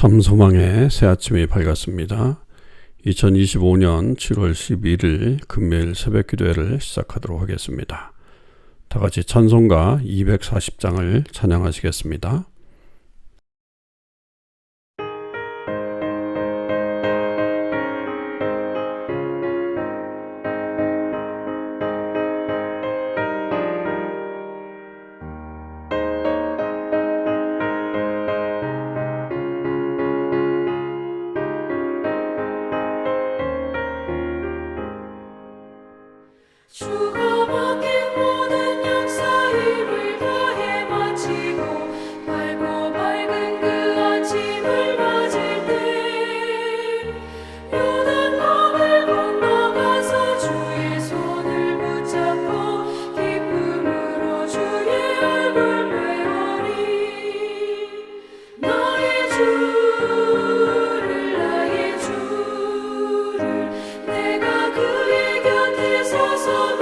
참소망의 새 아침이 밝았습니다. 2025년 7월 11일 금요일 새벽 기도회를 시작하도록 하겠습니다. 다 같이 찬송가 240장을 찬양하시겠습니다. 주가 맡긴 모든 역사 힘을 다해 마치고 밝고 밝은 그 아침을 맞을 때 요단강을 건너가서 주의 손을 붙잡고 기쁨으로 주의 얼굴 뵈오리. 나의 주를 내가 그의 곁에 서서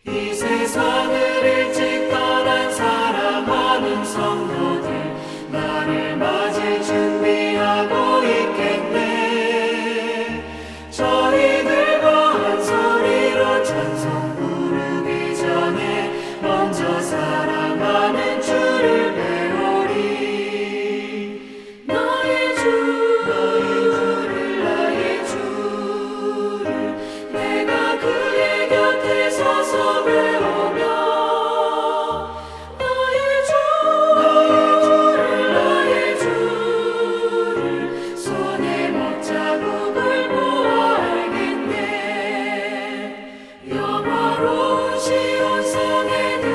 이 세상을 일찍 떠난 사랑하는 성도들 나를 맞을 준비하고 있겠네. 저희들과 한 소리로 찬송 부르기 전에 먼저 사랑하는 주를 배우리. 나의 주를 내가 그의 곁에 서서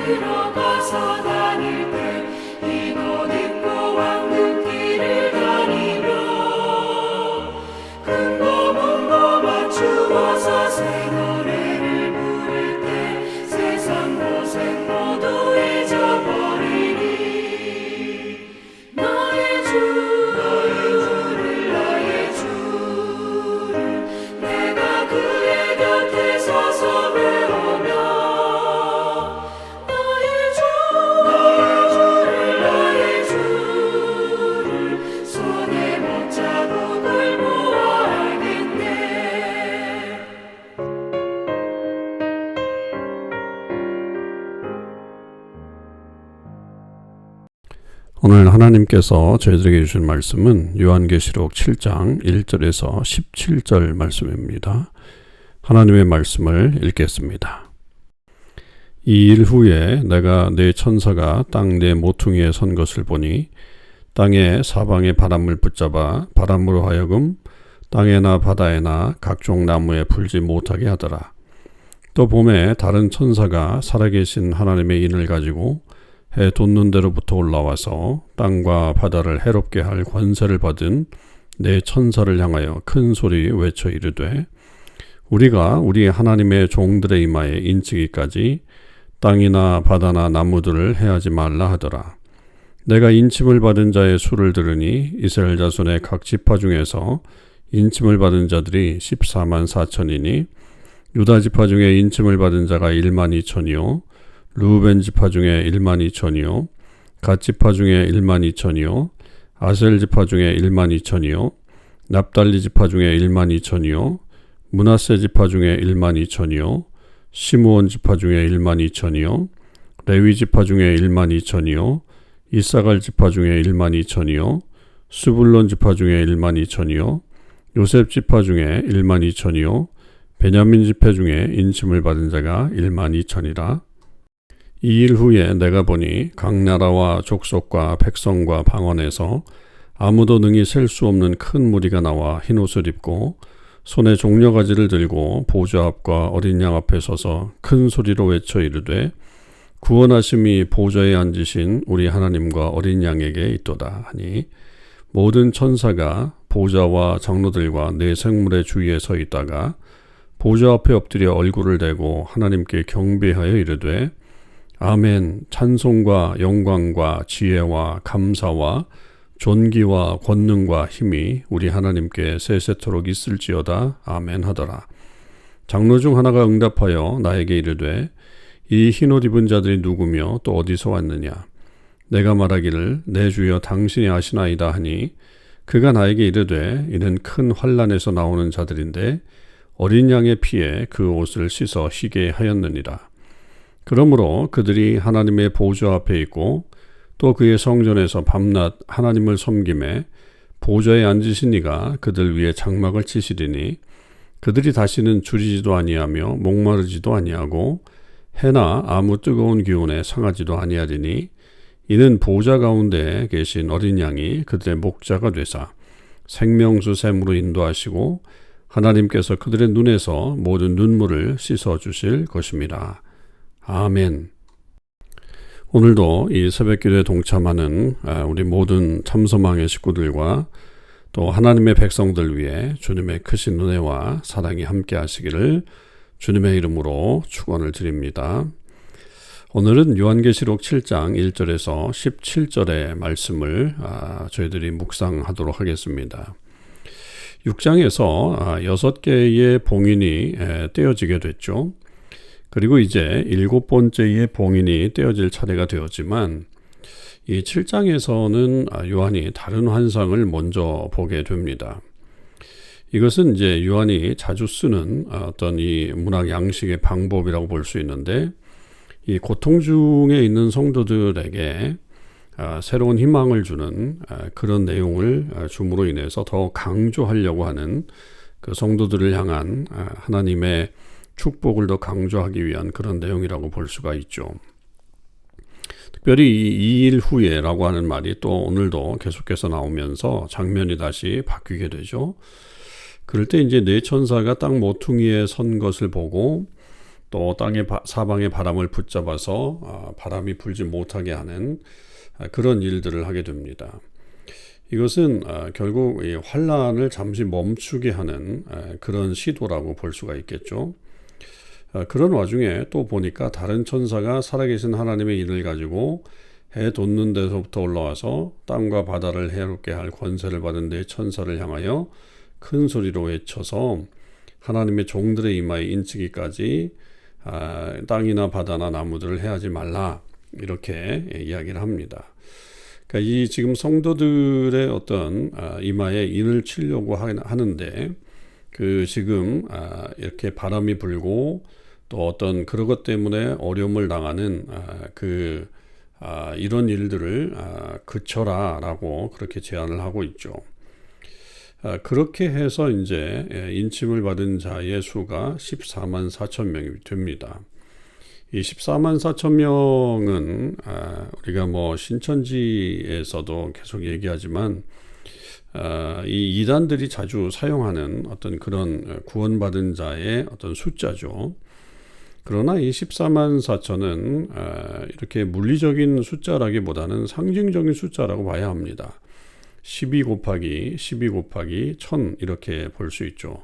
들어가서 다닐 때 이곳 입고 왕국길을 다니며 큰거 문거 맞추어서 새 노래를 부를 때 세상 고생 모두 잊어버리리. 나의 주를 내가 그의 곁에 서서 배우며 오늘 하나님께서 저희들에게 주신 말씀은 요한계시록 7장 1절에서 17절 말씀입니다. 하나님의 말씀을 읽겠습니다. 이 일 후에 내가 네 천사가 땅 네 모퉁이에 선 것을 보니 땅의 사방의 바람을 붙잡아 바람으로 하여금 땅에나 바다에나 각종 나무에 불지 못하게 하더라. 또 봄에 다른 천사가 살아계신 하나님의 인을 가지고 해 돋는 데로부터 올라와서 땅과 바다를 해롭게 할 권세를 받은 네 천사를 향하여 큰 소리 외쳐 이르되 우리가 우리 하나님의 종들의 이마에 인치기까지 땅이나 바다나 나무들을 해하지 말라 하더라. 내가 인침을 받은 자의 수를 들으니 이스라엘 자손의 각 지파 중에서 인침을 받은 자들이 14만 4천이니 유다 지파 중에 인침을 받은 자가 1만 2천이요 루벤 지파 중에 1만 2천이요 갓 지파 중에 12,000이요 아셀 지파 중에 12,000이요 납달리 지파 중에 12,000이요 므낫세 지파 중에 12,000이요 시므온 지파 중에 12,000이요 레위 지파 중에 12,000이요 이사갈 지파 중에 12,000이요 스불론 지파 중에 12,000이요 요셉 지파 중에 12,000이요 베냐민 지파 중에 인침을 받은 자가 12,000이라. 이 일 후에 내가 보니 각 나라와 족속과 백성과 방언에서 아무도 능히 셀 수 없는 큰 무리가 나와 흰옷을 입고 손에 종려가지를 들고 보좌 앞과 어린 양 앞에 서서 큰 소리로 외쳐 이르되 구원하심이 보좌에 앉으신 우리 하나님과 어린 양에게 있도다 하니 모든 천사가 보좌와 장로들과 네 생물의 주위에 서 있다가 보좌 앞에 엎드려 얼굴을 대고 하나님께 경배하여 이르되 아멘. 찬송과 영광과 지혜와 감사와 존귀와 권능과 힘이 우리 하나님께 세세토록 있을지어다. 아멘 하더라. 장로 중 하나가 응답하여 나에게 이르되 이 흰옷 입은 자들이 누구며 또 어디서 왔느냐. 내가 말하기를 내 주여 당신이 아시나이다 하니 그가 나에게 이르되 이는 큰 환난에서 나오는 자들인데 어린 양의 피에 그 옷을 씻어 희게 하였느니라. 그러므로 그들이 하나님의 보좌 앞에 있고 또 그의 성전에서 밤낮 하나님을 섬김에 보좌에 앉으신 이가 그들 위에 장막을 치시리니 그들이 다시는 줄이지도 아니하며 목마르지도 아니하고 해나 아무 뜨거운 기운에 상하지도 아니하리니 이는 보좌 가운데 계신 어린 양이 그들의 목자가 되사 생명수 샘으로 인도하시고 하나님께서 그들의 눈에서 모든 눈물을 씻어 주실 것입니다. 아멘. 오늘도 이 새벽기도에 동참하는 우리 모든 참소망의 식구들과 또 하나님의 백성들 위해 주님의 크신 은혜와 사랑이 함께 하시기를 주님의 이름으로 축원을 드립니다. 오늘은 요한계시록 7장 1절에서 17절의 말씀을 저희들이 묵상하도록 하겠습니다. 6장에서 6개의 봉인이 떼어지게 됐죠. 그리고 이제 7번째의 봉인이 떼어질 차례가 되었지만 이 7장에서는 요한이 다른 환상을 먼저 보게 됩니다. 이것은 이제 요한이 자주 쓰는 어떤 이 문학 양식의 방법이라고 볼 수 있는데 이 고통 중에 있는 성도들에게 새로운 희망을 주는 그런 내용을 줌으로 인해서 더 강조하려고 하는 그 성도들을 향한 하나님의 축복을 더 강조하기 위한 그런 내용이라고 볼 수가 있죠. 특별히 이 2일 후에라고 하는 말이 또 오늘도 계속해서 나오면서 장면이 다시 바뀌게 되죠. 그럴 때 이제 네 천사가 땅 모퉁이에 선 것을 보고 또 땅의 사방의 바람을 붙잡아서 바람이 불지 못하게 하는 그런 일들을 하게 됩니다. 이것은 결국 이 환란을 잠시 멈추게 하는 그런 시도라고 볼 수가 있겠죠. 그런 와중에 또 보니까 다른 천사가 살아계신 하나님의 인을 가지고 해 돋는 데서부터 올라와서 땅과 바다를 해롭게 할 권세를 받은 네 천사를 향하여 큰 소리로 외쳐서 하나님의 종들의 이마에 인치기까지 땅이나 바다나 나무들을 해하지 말라 이렇게 이야기를 합니다. 그러니까 이 지금 성도들의 어떤 이마에 인을 치려고 하는데 그 지금 이렇게 바람이 불고 또 어떤 그런 것 때문에 어려움을 당하는 이런 일들을 그쳐라라고 그렇게 제안을 하고 있죠. 그렇게 해서 이제 인침을 받은 자의 수가 14만 4천 명이 됩니다. 이 14만 4천 명은 우리가 뭐 신천지에서도 계속 얘기하지만 이 이단들이 자주 사용하는 어떤 그런 구원받은 자의 어떤 숫자죠. 그러나 이 14만 4천은 이렇게 물리적인 숫자라기보다는 상징적인 숫자라고 봐야 합니다. 12 곱하기 1000 이렇게 볼 수 있죠.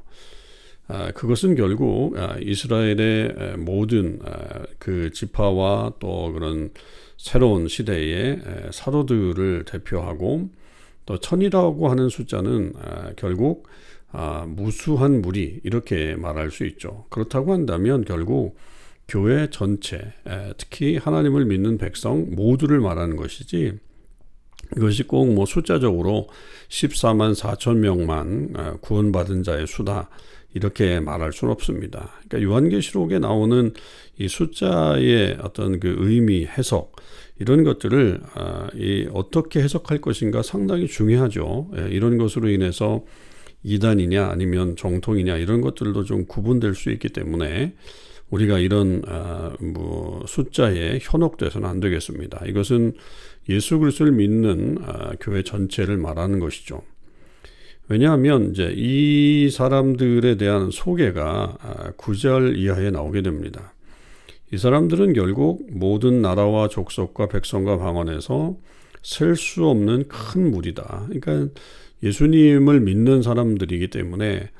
그것은 결국 이스라엘의 모든 그 지파와 또 그런 새로운 시대의 사도들을 대표하고 또 1000이라고 하는 숫자는 결국 무수한 무리 이렇게 말할 수 있죠. 그렇다고 한다면 결국 교회 전체, 특히 하나님을 믿는 백성 모두를 말하는 것이지, 이것이 꼭 뭐 숫자적으로 14만 4천 명만 구원받은 자의 수다, 이렇게 말할 수는 없습니다. 그러니까 요한계시록에 나오는 이 숫자의 어떤 그 의미, 해석, 이런 것들을 어떻게 해석할 것인가 상당히 중요하죠. 이런 것으로 인해서 이단이냐 아니면 정통이냐 이런 것들도 좀 구분될 수 있기 때문에 우리가 이런 숫자에 현혹돼서는 안 되겠습니다. 이것은 예수 그리스도를 믿는 교회 전체를 말하는 것이죠. 왜냐하면 이제 이 사람들에 대한 소개가 9절 이하에 나오게 됩니다. 이 사람들은 결국 모든 나라와 족속과 백성과 방언에서 셀 수 없는 큰 무리다. 그러니까 예수님을 믿는 사람들이기 때문에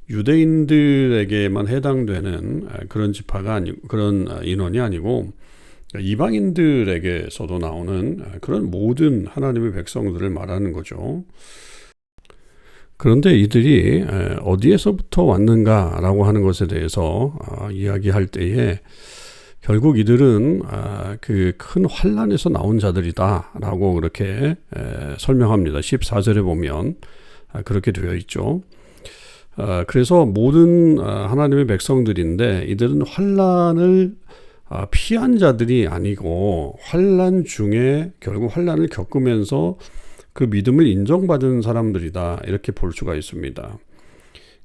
유대인들에게만 해당되는 그런 지파가 아니고, 그런 인원이 아니고 이방인들에게서도 나오는 그런 모든 하나님의 백성들을 말하는 거죠. 그런데 이들이 어디에서부터 왔는가라고 하는 것에 대해서 이야기할 때에 결국 이들은 그 큰 환난에서 나온 자들이다라고 그렇게 설명합니다. 14절에 보면 그렇게 되어 있죠. 그래서 모든 하나님의 백성들인데 이들은 환난을 피한 자들이 아니고 환난 중에 결국 환난을 겪으면서 그 믿음을 인정받은 사람들이다, 이렇게 볼 수가 있습니다.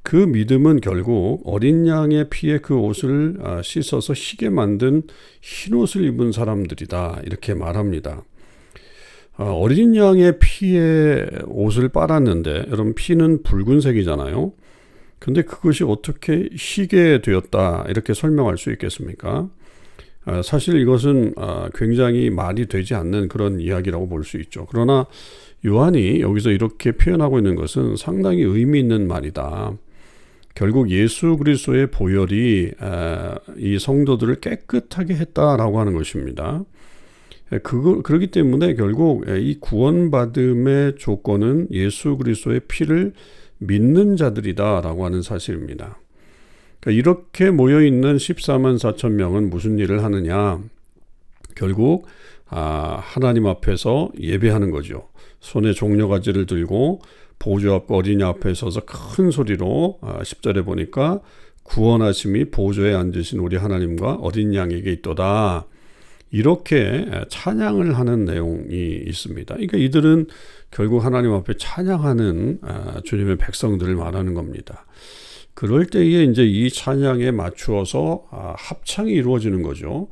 그 믿음은 결국 어린 양의 피에 그 옷을 씻어서 희게 만든 흰 옷을 입은 사람들이다, 이렇게 말합니다. 어린 양의 피에 옷을 빨았는데, 여러분 피는 붉은색이잖아요. 근데 그것이 어떻게 희게 되었다, 이렇게 설명할 수 있겠습니까? 사실 이것은 굉장히 말이 되지 않는 그런 이야기라고 볼 수 있죠. 그러나 요한이 여기서 이렇게 표현하고 있는 것은 상당히 의미 있는 말이다. 결국 예수 그리스도의 보혈이 이 성도들을 깨끗하게 했다라고 하는 것입니다. 그렇기 때문에 결국 이 구원받음의 조건은 예수 그리스도의 피를 믿는 자들이다라고 하는 사실입니다. 그러니까 이렇게 모여있는 14만 4천 명은 무슨 일을 하느냐? 결국 하나님 앞에서 예배하는 거죠. 손에 종려가지를 들고 보좌 앞 어린이 앞에 서서 큰 소리로 10절에 보니까 구원하심이 보좌에 앉으신 우리 하나님과 어린 양에게 있도다, 이렇게 찬양을 하는 내용이 있습니다. 그러니까 이들은 결국 하나님 앞에 찬양하는 주님의 백성들을 말하는 겁니다. 그럴 때에 이제 이 찬양에 맞추어서 합창이 이루어지는 거죠.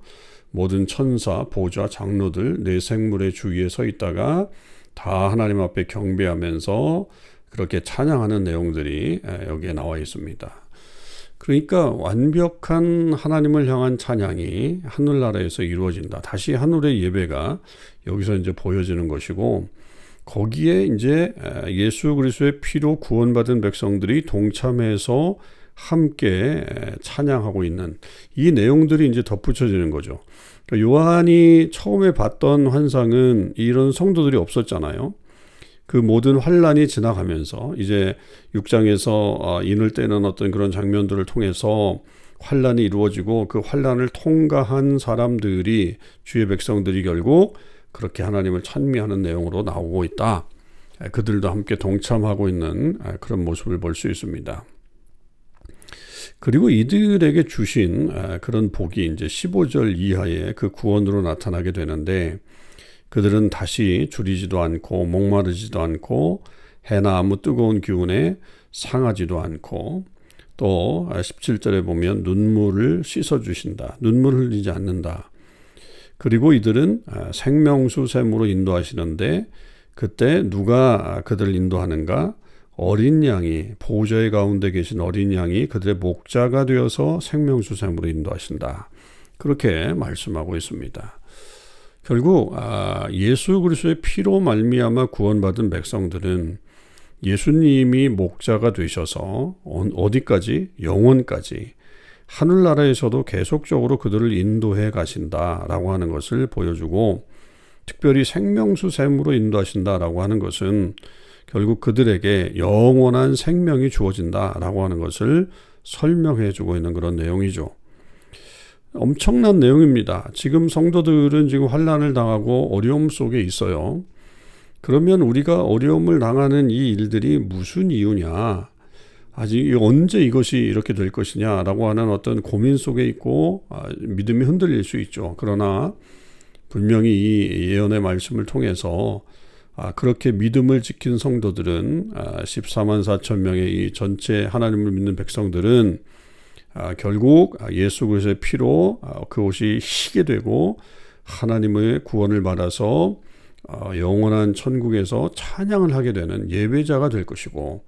모든 천사, 보좌, 장로들 네 생물의 주위에 서 있다가 다 하나님 앞에 경배하면서 그렇게 찬양하는 내용들이 여기에 나와 있습니다. 그러니까 완벽한 하나님을 향한 찬양이 하늘나라에서 이루어진다. 다시 하늘의 예배가 여기서 이제 보여지는 것이고, 거기에 이제 예수 그리스도의 피로 구원받은 백성들이 동참해서 함께 찬양하고 있는 이 내용들이 이제 덧붙여지는 거죠. 그러니까 요한이 처음에 봤던 환상은 이런 성도들이 없었잖아요. 그 모든 환란이 지나가면서 이제 6장에서 인을 떼는 어떤 그런 장면들을 통해서 환란이 이루어지고 그 환란을 통과한 사람들이, 주의 백성들이 결국 그렇게 하나님을 찬미하는 내용으로 나오고 있다. 그들도 함께 동참하고 있는 그런 모습을 볼 수 있습니다. 그리고 이들에게 주신 그런 복이 이제 15절 이하의 그 구원으로 나타나게 되는데, 그들은 다시 줄이지도 않고 목마르지도 않고 해나 아무 뜨거운 기운에 상하지도 않고, 또 17절에 보면 눈물을 씻어주신다. 눈물을 흘리지 않는다. 그리고 이들은 생명수 샘으로 인도하시는데, 그때 누가 그들을 인도하는가? 어린 양이, 보좌의 가운데 계신 어린 양이 그들의 목자가 되어서 생명수 샘으로 인도하신다. 그렇게 말씀하고 있습니다. 결국 예수 그리스도의 피로 말미암아 구원받은 백성들은 예수님이 목자가 되셔서 어디까지? 영원까지 하늘나라에서도 계속적으로 그들을 인도해 가신다라고 하는 것을 보여주고, 특별히 생명수 샘으로 인도하신다라고 하는 것은 결국 그들에게 영원한 생명이 주어진다라고 하는 것을 설명해 주고 있는 그런 내용이죠. 엄청난 내용입니다. 지금 성도들은 지금 환난을 당하고 어려움 속에 있어요. 그러면 우리가 어려움을 당하는 이 일들이 무슨 이유냐, 아직 언제 이것이 이렇게 될 것이냐라고 하는 어떤 고민 속에 있고 믿음이 흔들릴 수 있죠. 그러나 분명히 이 예언의 말씀을 통해서 그렇게 믿음을 지킨 성도들은 14만 4천 명의 이 전체 하나님을 믿는 백성들은 결국 예수 그리스도의 피로 그것이 희게 되고 하나님의 구원을 받아서 영원한 천국에서 찬양을 하게 되는 예배자가 될 것이고,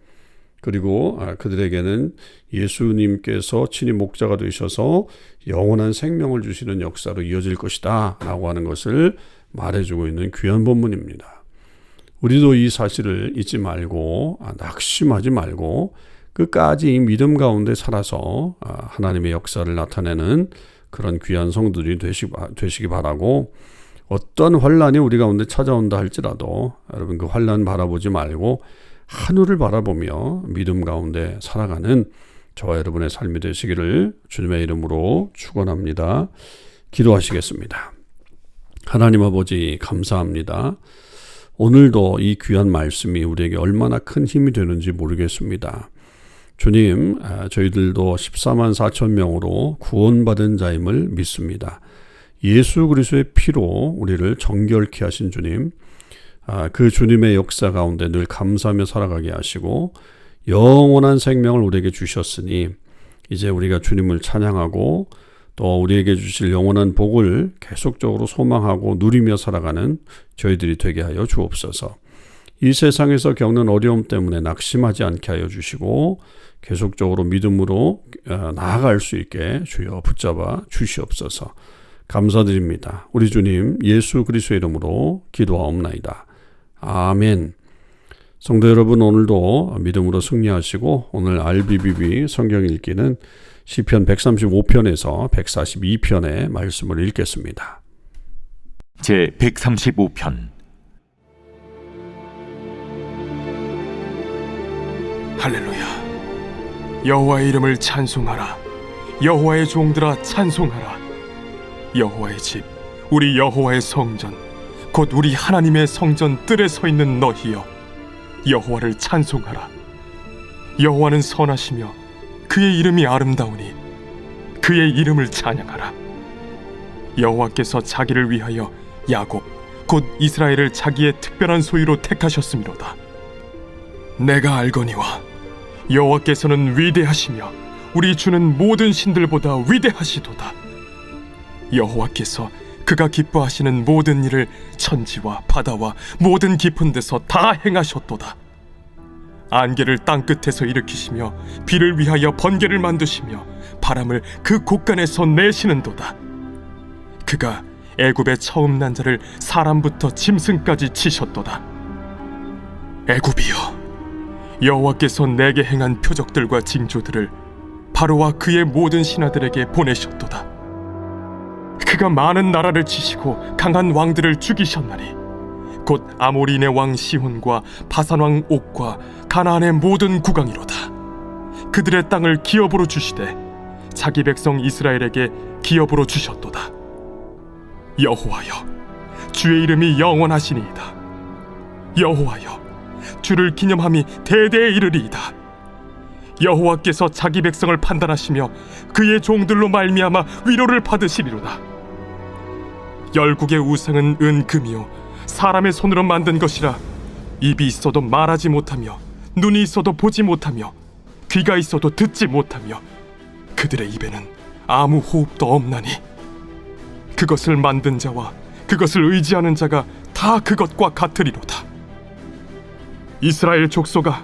그리고 그들에게는 예수님께서 친히 목자가 되셔서 영원한 생명을 주시는 역사로 이어질 것이다 라고 하는 것을 말해주고 있는 귀한 본문입니다. 우리도 이 사실을 잊지 말고 낙심하지 말고 끝까지 이 믿음 가운데 살아서 하나님의 역사를 나타내는 그런 귀한 성도들이 되시기 바라고, 어떤 환란이 우리 가운데 찾아온다 할지라도 여러분 그 환란 바라보지 말고 하늘을 바라보며 믿음 가운데 살아가는 저와 여러분의 삶이 되시기를 주님의 이름으로 축원합니다. 기도하시겠습니다. 하나님 아버지 감사합니다. 오늘도 이 귀한 말씀이 우리에게 얼마나 큰 힘이 되는지 모르겠습니다. 주님, 저희들도 14만 4천 명으로 구원받은 자임을 믿습니다. 예수 그리스도의 피로 우리를 정결케 하신 주님, 그 주님의 역사 가운데 늘 감사하며 살아가게 하시고 영원한 생명을 우리에게 주셨으니 이제 우리가 주님을 찬양하고 또 우리에게 주실 영원한 복을 계속적으로 소망하고 누리며 살아가는 저희들이 되게 하여 주옵소서. 이 세상에서 겪는 어려움 때문에 낙심하지 않게 하여 주시고 계속적으로 믿음으로 나아갈 수 있게 주여 붙잡아 주시옵소서. 감사드립니다. 우리 주님 예수 그리스도의 이름으로 기도하옵나이다. 아멘. 성도 여러분, 오늘도 믿음으로 승리하시고 오늘 RBBB 성경 읽기는 시편 135편에서 142편의 말씀을 읽겠습니다. 제 135편. 할렐루야. 여호와의 이름을 찬송하라. 여호와의 종들아 찬송하라. 여호와의 집, 우리 여호와의 성전, 곧 우리 하나님의 성전 뜰에 서 있는 너희여, 여호와를 찬송하라. 여호와는 선하시며 그의 이름이 아름다우니 그의 이름을 찬양하라. 여호와께서 자기를 위하여 야곱, 곧 이스라엘을 자기의 특별한 소유로 택하셨음이로다. 내가 알거니와 여호와께서는 위대하시며 우리 주는 모든 신들보다 위대하시도다. 여호와께서 그가 기뻐하시는 모든 일을 천지와 바다와 모든 깊은 데서 다 행하셨도다. 안개를 땅끝에서 일으키시며 비를 위하여 번개를 만드시며 바람을 그 곳간에서 내시는도다. 그가 애굽의 처음 난 자를 사람부터 짐승까지 치셨도다. 애굽이여, 여호와께서 내게 행한 표적들과 징조들을 바로와 그의 모든 신하들에게 보내셨도다. 그가 많은 나라를 치시고 강한 왕들을 죽이셨나니 곧 아모리인의 왕 시혼과 바산 왕 옥과 가나안의 모든 국왕이로다. 그들의 땅을 기업으로 주시되 자기 백성 이스라엘에게 기업으로 주셨도다. 여호와여, 주의 이름이 영원하시니이다. 여호와여, 주를 기념함이 대대에 이르리이다. 여호와께서 자기 백성을 판단하시며 그의 종들로 말미암아 위로를 받으시리로다. 열국의 우상은 은금이요 사람의 손으로 만든 것이라 입이 있어도 말하지 못하며 눈이 있어도 보지 못하며 귀가 있어도 듣지 못하며 그들의 입에는 아무 호흡도 없나니 그것을 만든 자와 그것을 의지하는 자가 다 그것과 같으리로다. 이스라엘 족속아,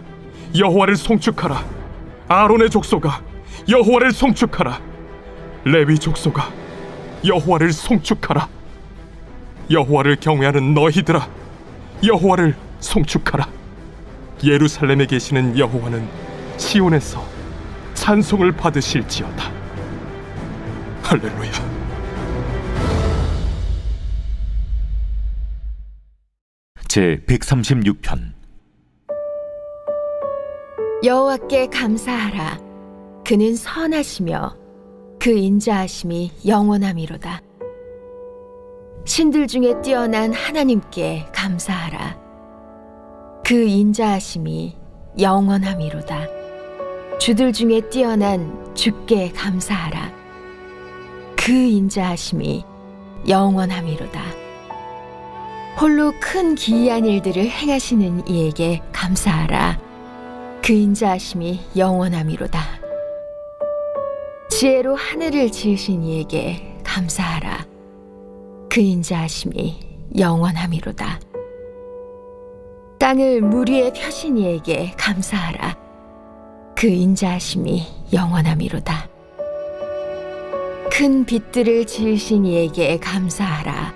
여호와를 송축하라. 아론의 족속아, 여호와를 송축하라. 레위 족속아, 여호와를 송축하라. 여호와를 경외하는 너희들아, 여호와를 송축하라. 예루살렘에 계시는 여호와는 시온에서 찬송을 받으실지어다. 할렐루야. 제 136편. 여호와께 감사하라. 그는 선하시며 그 인자하심이 영원함이로다. 신들 중에 뛰어난 하나님께 감사하라. 그 인자하심이 영원함이로다. 주들 중에 뛰어난 주께 감사하라. 그 인자하심이 영원함이로다. 홀로 큰 기이한 일들을 행하시는 이에게 감사하라. 그 인자하심이 영원함이로다. 지혜로 하늘을 지으신 이에게 감사하라. 그 인자하심이 영원함이로다. 땅을 물 위에 펴신 이에게 감사하라. 그 인자하심이 영원함이로다. 큰 빛들을 지으신 이에게 감사하라.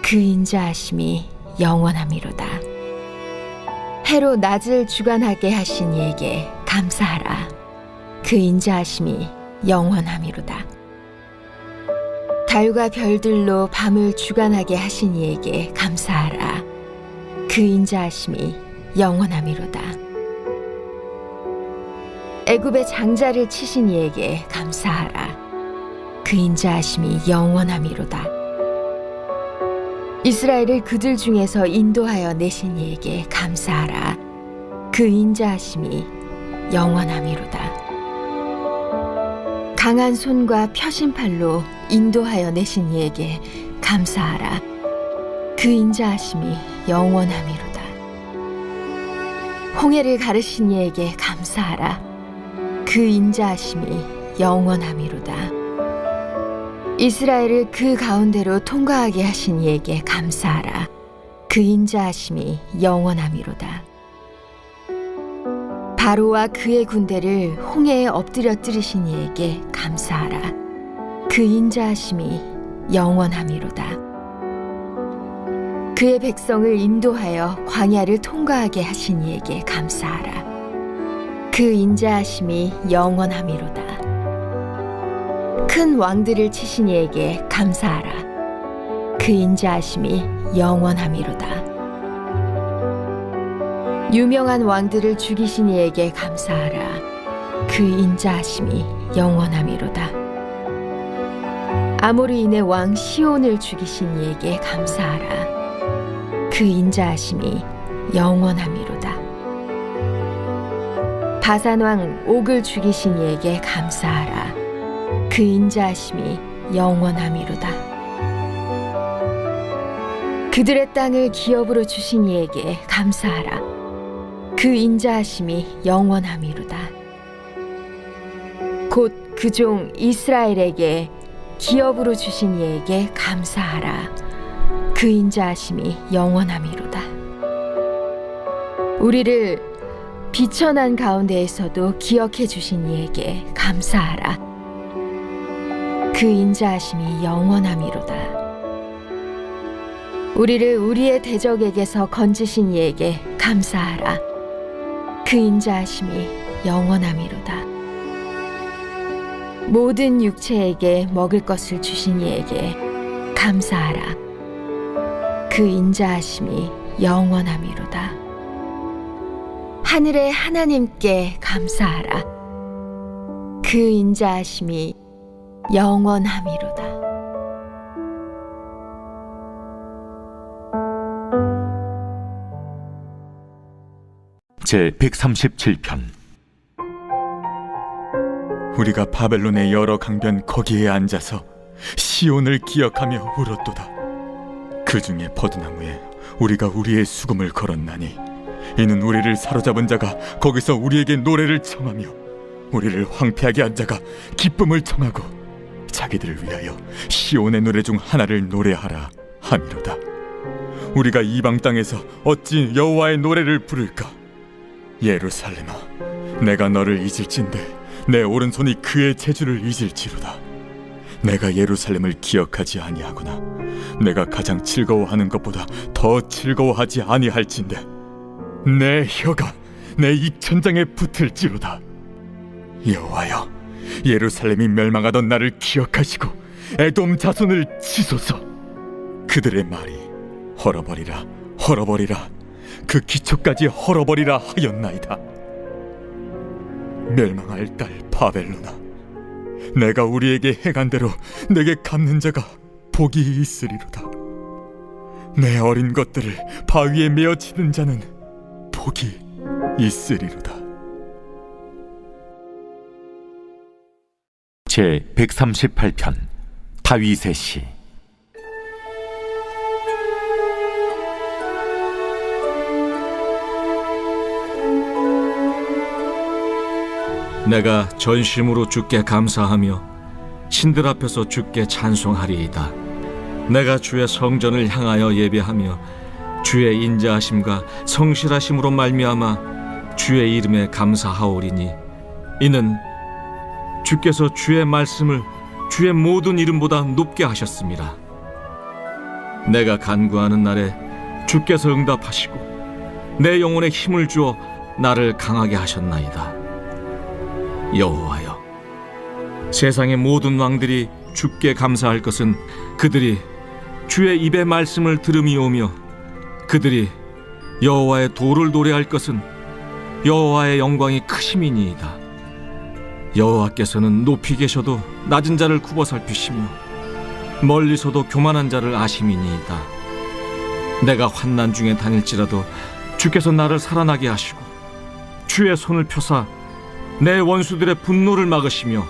그 인자하심이 영원함이로다. 해로 낮을 주관하게 하신 이에게 감사하라. 그 인자하심이 영원함이로다. 달과 별들로 밤을 주관하게 하신 이에게 감사하라. 그 인자하심이 영원함이로다. 애굽의 장자를 치신 이에게 감사하라. 그 인자하심이 영원함이로다. 이스라엘을 그들 중에서 인도하여 내신 이에게 감사하라. 그 인자하심이 영원함이로다. 강한 손과 펴신 팔로 인도하여 내신 이에게 감사하라. 그 인자하심이 영원함이로다. 홍해를 가르신 이에게 감사하라. 그 인자하심이 영원함이로다. 이스라엘을 그 가운데로 통과하게 하신 이에게 감사하라. 그 인자하심이 영원함이로다. 바로와 그의 군대를 홍해에 엎드려뜨리신 이에게 감사하라. 그 인자하심이 영원함이로다. 그의 백성을 인도하여 광야를 통과하게 하신 이에게 감사하라. 그 인자하심이 영원함이로다. 큰 왕들을 치신 이에게 감사하라. 그 인자하심이 영원함이로다. 유명한 왕들을 죽이신 이에게 감사하라. 그 인자하심이 영원함이로다. 아모리인의 왕 시온을 죽이신 이에게 감사하라. 그 인자하심이 영원함이로다. 바산 왕 옥을 죽이신 이에게 감사하라. 그 인자하심이 영원함이로다. 그들의 땅을 기업으로 주신 이에게 감사하라. 그 인자하심이 영원함이로다. 곧 그 종 이스라엘에게 기업으로 주신 이에게 감사하라. 그 인자하심이 영원함이로다. 우리를 비천한 가운데에서도 기억해 주신 이에게 감사하라. 그 인자하심이 영원함이로다. 우리를 우리의 대적에게서 건지신 이에게 감사하라. 그 인자하심이 영원함이로다. 모든 육체에게 먹을 것을 주신 이에게 감사하라. 그 인자하심이 영원함이로다. 하늘의 하나님께 감사하라. 그 인자하심이 영원함이로다. 제 137편. 우리가 바벨론의 여러 강변 거기에 앉아서 시온을 기억하며 울었도다. 그 중에 버드나무에 우리가 우리의 수금을 걸었나니 이는 우리를 사로잡은 자가 거기서 우리에게 노래를 청하며 우리를 황폐하게 한 자가 기쁨을 청하고 자기들을 위하여 시온의 노래 중 하나를 노래하라 함이로다. 우리가 이방 땅에서 어찌 여호와의 노래를 부를까? 예루살렘아, 내가 너를 잊을진대 내 오른손이 그의 재주를 잊을지로다. 내가 예루살렘을 기억하지 아니하구나. 내가 가장 즐거워하는 것보다 더 즐거워하지 아니할진대 내 혀가 내 입천장에 붙을지로다. 여호와여, 예루살렘이 멸망하던 나를 기억하시고 에돔 자손을 치소서. 그들의 말이 헐어버리라 헐어버리라 그 기초까지 헐어버리라 하였나이다. 멸망할 딸 바벨론아, 내가 우리에게 행한 대로 내게 갚는 자가 복이 있으리로다. 내 어린 것들을 바위에 메어 치는 자는 복이 있으리로다. 제 138편 다윗의 시. 내가 전심으로 주께 감사하며 신들 앞에서 주께 찬송하리이다. 내가 주의 성전을 향하여 예배하며 주의 인자하심과 성실하심으로 말미암아 주의 이름에 감사하오리니, 이는 주께서 주의 말씀을 주의 모든 이름보다 높게 하셨습니다. 내가 간구하는 날에 주께서 응답하시고 내 영혼에 힘을 주어 나를 강하게 하셨나이다. 여호와여, 세상의 모든 왕들이 주께 감사할 것은 그들이 주의 입의 말씀을 들음이오며, 그들이 여호와의 도를 노래할 것은 여호와의 영광이 크심이니이다. 여호와께서는 높이 계셔도 낮은 자를 굽어 살피시며 멀리서도 교만한 자를 아심이니이다. 내가 환난 중에 다닐지라도 주께서 나를 살아나게 하시고 주의 손을 펴사 내 원수들의 분노를 막으시며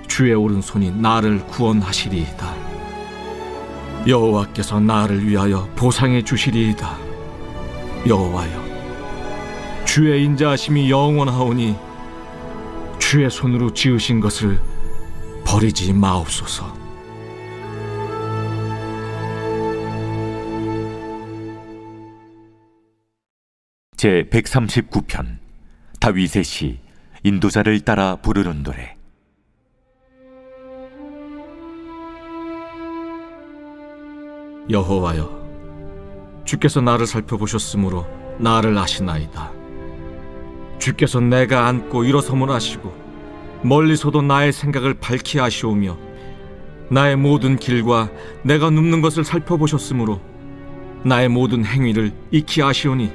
주의 오른손이 나를 구원하시리이다. 여호와께서 나를 위하여 보상해 주시리이다. 여호와여, 주의 인자하심이 영원하오니 주의 손으로 지으신 것을 버리지 마옵소서. 제 139편 다윗의 시. 인도자를 따라 부르는 노래. 여호와여, 주께서 나를 살펴보셨으므로 나를 아시나이다. 주께서 내가 앉고 일어섬을 아시고 멀리서도 나의 생각을 밝히 아시오며 나의 모든 길과 내가 눕는 것을 살펴보셨으므로 나의 모든 행위를 익히 아시오니,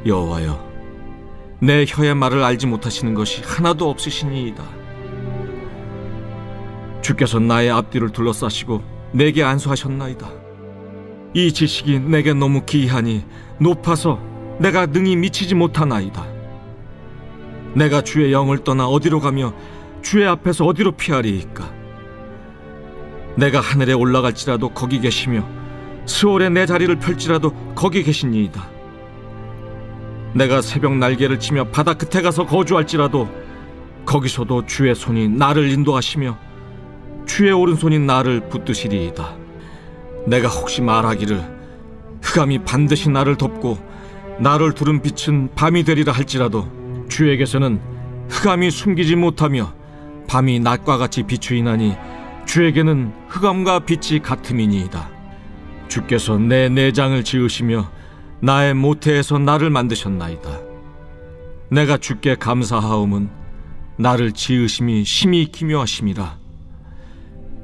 여호와여, 내 혀의 말을 알지 못하시는 것이 하나도 없으시니이다. 주께서 나의 앞뒤를 둘러싸시고 내게 안수하셨나이다. 이 지식이 내게 너무 기이하니 높아서 내가 능히 미치지 못하나이다. 내가 주의 영을 떠나 어디로 가며 주의 앞에서 어디로 피하리이까? 내가 하늘에 올라갈지라도 거기 계시며 스올에 내 자리를 펼지라도 거기 계시니이다. 내가 새벽 날개를 치며 바다 끝에 가서 거주할지라도 거기서도 주의 손이 나를 인도하시며 주의 오른손이 나를 붙드시리이다. 내가 혹시 말하기를 흑암이 반드시 나를 덮고 나를 두른 빛은 밤이 되리라 할지라도 주에게서는 흑암이 숨기지 못하며 밤이 낮과 같이 비추이나니 주에게는 흑암과 빛이 같음이니이다. 주께서 내 내장을 지으시며 나의 모태에서 나를 만드셨나이다. 내가 주께 감사하옴은 나를 지으심이 심히 기묘하심이라.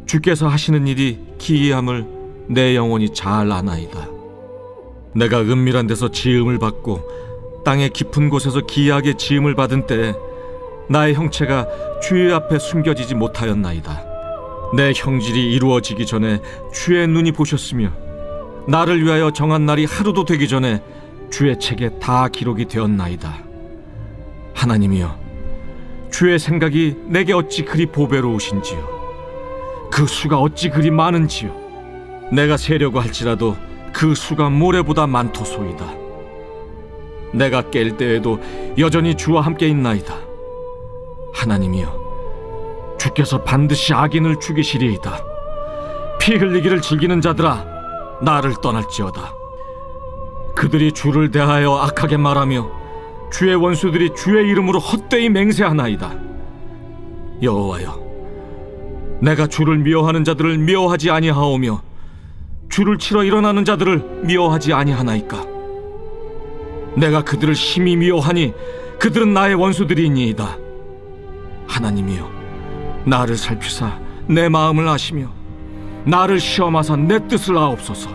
주께서 하시는 일이 기이함을 내 영혼이 잘 아나이다. 내가 은밀한 데서 지음을 받고 땅의 깊은 곳에서 기이하게 지음을 받은 때에 나의 형체가 주의 앞에 숨겨지지 못하였나이다. 내 형질이 이루어지기 전에 주의 눈이 보셨으며 나를 위하여 정한 날이 하루도 되기 전에 주의 책에 다 기록이 되었나이다. 하나님이여, 주의 생각이 내게 어찌 그리 보배로우신지요. 그 수가 어찌 그리 많은지요. 내가 세려고 할지라도 그 수가 모래보다 많도소이다. 내가 깰 때에도 여전히 주와 함께 있나이다. 하나님이여, 주께서 반드시 악인을 죽이시리이다. 피 흘리기를 즐기는 자들아, 나를 떠날지어다. 그들이 주를 대하여 악하게 말하며 주의 원수들이 주의 이름으로 헛되이 맹세하나이다. 여호와여, 내가 주를 미워하는 자들을 미워하지 아니하오며 주를 치러 일어나는 자들을 미워하지 아니하나이까? 내가 그들을 심히 미워하니 그들은 나의 원수들이니이다. 하나님이여, 나를 살피사 내 마음을 아시며 나를 시험하사 내 뜻을 아옵소서.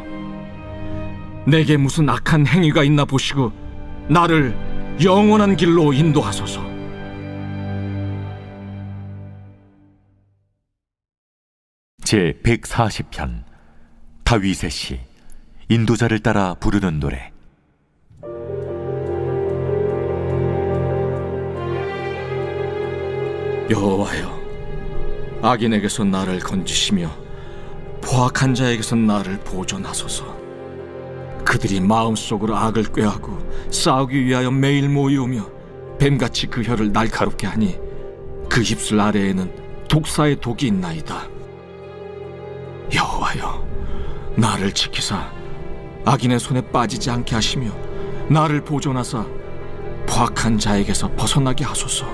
내게 무슨 악한 행위가 있나 보시고 나를 영원한 길로 인도하소서. 제 140편 다윗의 시 인도자를 따라 부르는 노래. 여호와여, 악인에게서 나를 건지시며 포악한 자에게서 나를 보존하소서. 그들이 마음속으로 악을 꾀하고 싸우기 위하여 매일 모이오며 뱀같이 그 혀를 날카롭게 하니 그 입술 아래에는 독사의 독이 있나이다. 여호와여, 나를 지키사 악인의 손에 빠지지 않게 하시며 나를 보존하사 포악한 자에게서 벗어나게 하소서.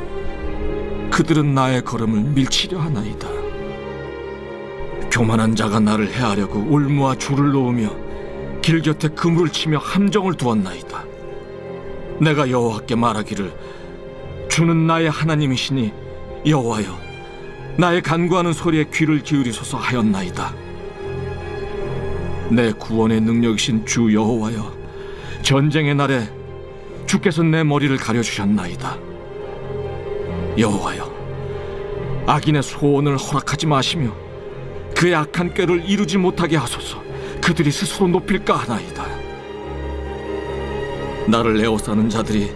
그들은 나의 걸음을 밀치려 하나이다. 교만한 자가 나를 해하려고 올무와 줄을 놓으며 길 곁에 그물을 치며 함정을 두었나이다. 내가 여호와께 말하기를 주는 나의 하나님이시니 여호와여, 나의 간구하는 소리에 귀를 기울이소서 하였나이다. 내 구원의 능력이신 주 여호와여, 전쟁의 날에 주께서 내 머리를 가려주셨나이다. 여호와여, 악인의 소원을 허락하지 마시며 그의 악한 꾀를 이루지 못하게 하소서. 그들이 스스로 높일까 하나이다. 나를 에워싸는 자들이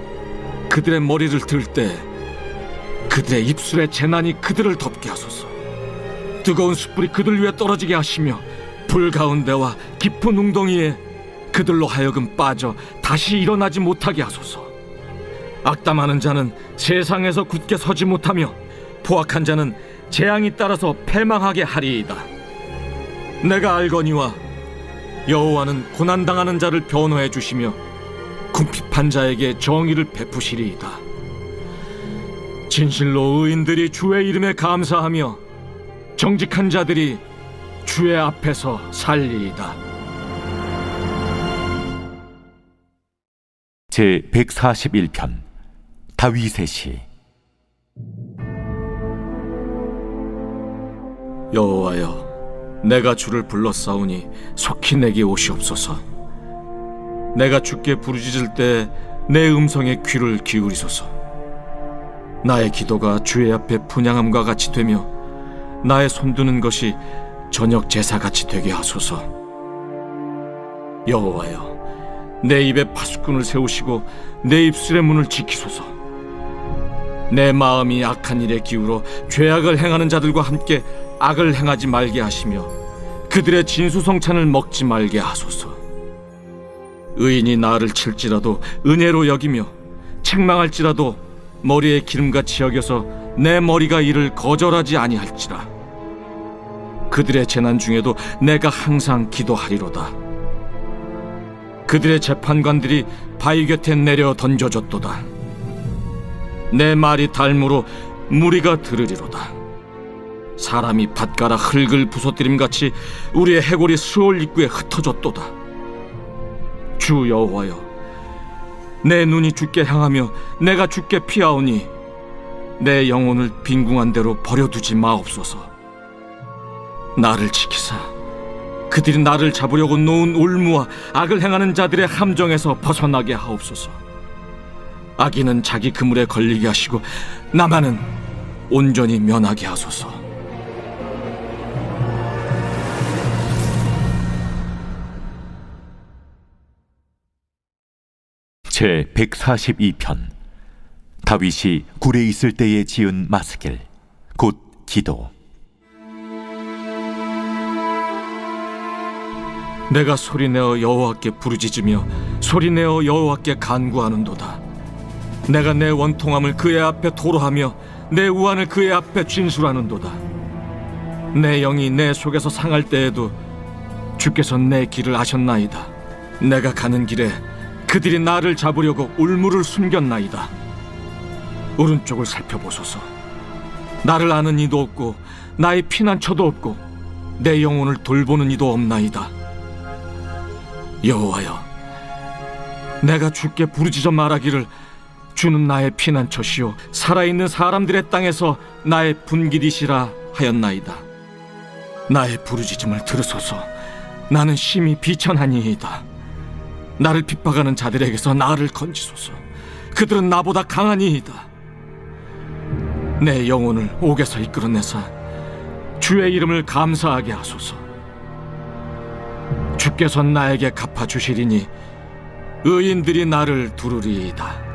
그들의 머리를 들 때 그들의 입술에 재난이 그들을 덮게 하소서. 뜨거운 숯불이 그들 위에 떨어지게 하시며 불 가운데와 깊은 웅덩이에 그들로 하여금 빠져 다시 일어나지 못하게 하소서. 악담하는 자는 세상에서 굳게 서지 못하며 포악한 자는 재앙이 따라서 패망하게 하리이다. 내가 알거니와 여호와는 고난당하는 자를 변호해 주시며 궁핍한 자에게 정의를 베푸시리이다. 진실로 의인들이 주의 이름에 감사하며 정직한 자들이 주의 앞에서 살리이다. 제 141편 다윗의 시. 여호와여, 내가 주를 불러싸우니 속히 내게 오시옵소서. 내가 주께 부르짖을 때 내 음성에 귀를 기울이소서. 나의 기도가 주의 앞에 분향함과 같이 되며 나의 손드는 것이 저녁 제사같이 되게 하소서. 여호와여, 내 입에 파수꾼을 세우시고 내 입술의 문을 지키소서. 내 마음이 악한 일에 기울어 죄악을 행하는 자들과 함께 악을 행하지 말게 하시며 그들의 진수성찬을 먹지 말게 하소서. 의인이 나를 칠지라도 은혜로 여기며 책망할지라도 머리에 기름같이 여겨서 내 머리가 이를 거절하지 아니할지라. 그들의 재난 중에도 내가 항상 기도하리로다. 그들의 재판관들이 바위 곁에 내려 던져졌도다. 내 말이 달무로 무리가 들으리로다. 사람이 밭가라 흙을 부서뜨림같이 우리의 해골이 스올 입구에 흩어졌도다. 주 여호와여, 내 눈이 주께 향하며 내가 주께 피하오니 내 영혼을 빈궁한 대로 버려두지 마옵소서. 나를 지키사 그들이 나를 잡으려고 놓은 올무와 악을 행하는 자들의 함정에서 벗어나게 하옵소서. 악인은 자기 그물에 걸리게 하시고 나만은 온전히 면하게 하소서. 제 142편 다윗이 굴에 있을 때에 지은 마스길 곧 기도. 내가 소리내어 여호와께 부르짖으며 소리내어 여호와께 간구하는도다. 내가 내 원통함을 그의 앞에 토로하며 내 우환을 그의 앞에 진술하는도다. 내 영이 내 속에서 상할 때에도 주께서 내 길을 아셨나이다. 내가 가는 길에 그들이 나를 잡으려고 울무를 숨겼나이다. 오른쪽을 살펴보소서. 나를 아는 이도 없고 나의 피난처도 없고 내 영혼을 돌보는 이도 없나이다. 여호와여, 내가 주께 부르짖어 말하기를 주는 나의 피난처시요 살아있는 사람들의 땅에서 나의 분깃이시라 하였나이다. 나의 부르짖음을 들으소서. 나는 심히 비천하니이다. 나를 핍박하는 자들에게서 나를 건지소서. 그들은 나보다 강하니이다. 내 영혼을 옥에서 이끌어내사 주의 이름을 감사하게 하소서. 주께서 나에게 갚아주시리니 의인들이 나를 두르리이다.